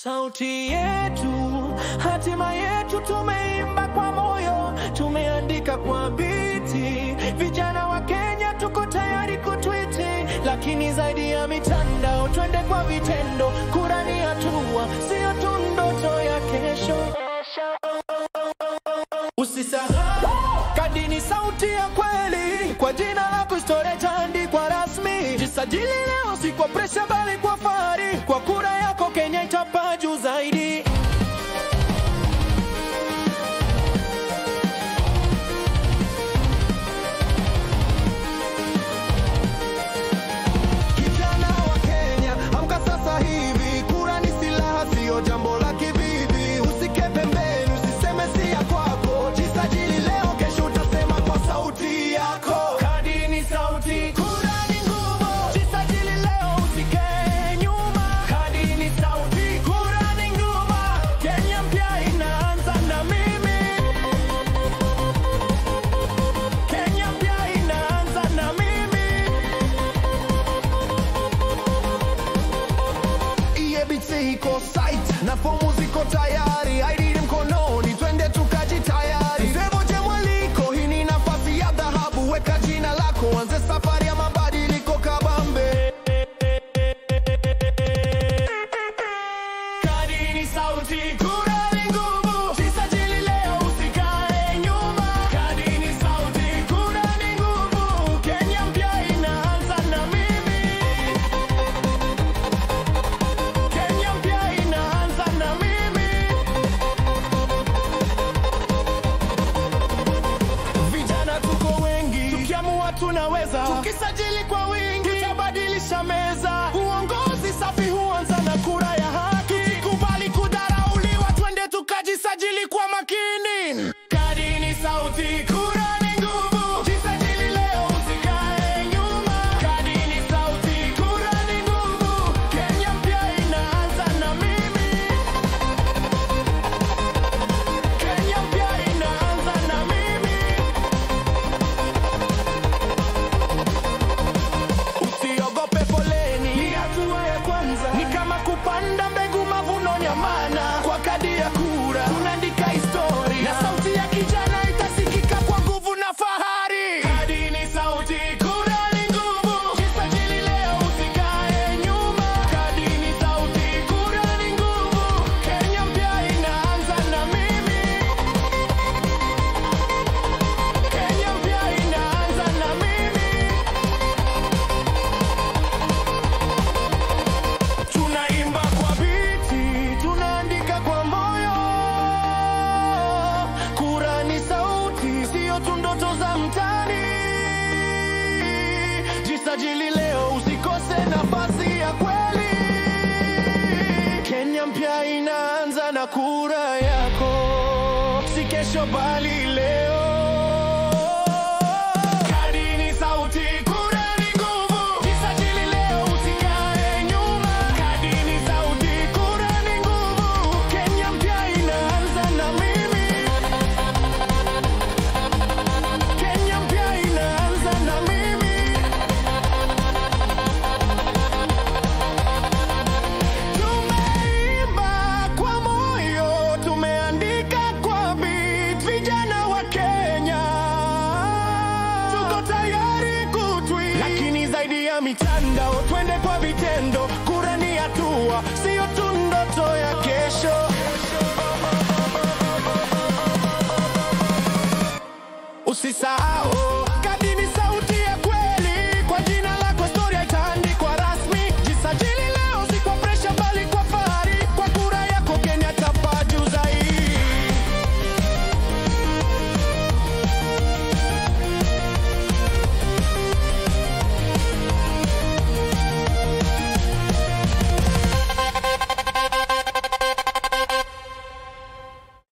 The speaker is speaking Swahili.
Sauti yetu, hatima yetu, tumeimba kwa moyo, tumeandika kwa biti. Vijana wa Kenya tuko tayari kutwiti, lakini zaidi ya mitandao twende kwa vitendo. Kura ni hatua, sio tu ndoto ya kesho. Usisahau, kadi ni sauti ya kweli. Kwa jina lako historia itaandikwa rasmi. Jisajili leo, si kwa presha bali kwa fahari. Kwa kura yako Kenya itapaa juu zaidi. Kijana wa Kenya, amka sasa hivi. Kura ni silaha, sio jambo la kibibi. Usike pembeni, usiseme si ya kwako. Jisajili leo, kesho utasema kwa sauti yako. Kadi ni sauti, kura ni nguvu. Jisajili leo, usikae nyuma. Kadi ni sauti, kura ni nguvu. Kenya mpya inaanza na mimi. Kenya mpya inaanza na mimi. EABC iko site na fomu ziko tayari. ID mkononi, twende tukajitayari. Msevoje mwaliko, hii ni nafasi ya dhahabu. Weka jina lako, anze safari ya mabadiliko kabambe. Kadi ni sauti, kura ni nguvu. Jisajili leo, usikae nyuma. Kadi ni sauti, kura ni nguvu. Kenya mpya inaanza na mimi. Kenya mpya inaanza na mimi. Vijana tuko wengi, tukiamua tunaweza. Tukisajili kwa wingi, tutabadilisha meza. Uongozi safi huanza na kura ya haki. Tusikubali kudharauliwa, twende tukajisajili kwa makini. Kadi ni sauti, kura ni nguvu. Jisajili leo, usikae nyuma. Kadi ni sauti, kura ni nguvu. Kenya mpya inaanza na mimi. Kenya mpya inaanza na mimi. Usiogope foleni, ni hatua ya kwanza. Ni kama kupanda mbegu, mavuno ni amana. Kwa kadi ya kura, tunaandika historia. Na sauti ya kijana itasikika kwa nguvu na fahari. Kadi ni sauti, kura ni nguvu. Jisajili leo, usikae nyuma. Kadi ni sauti, kura ni nguvu. Kenya mpya inaanza na mimi. Kenya mpya inaanza na mimi. Tunaimba kwa biti, tunaandika kwa moyo. Kura ni sauti, sio tu ndoto za mtaani. Jisajili leo, usikose nafasi ya kweli. Kenya mpya inaanza na kura yako, si kesho bali leo.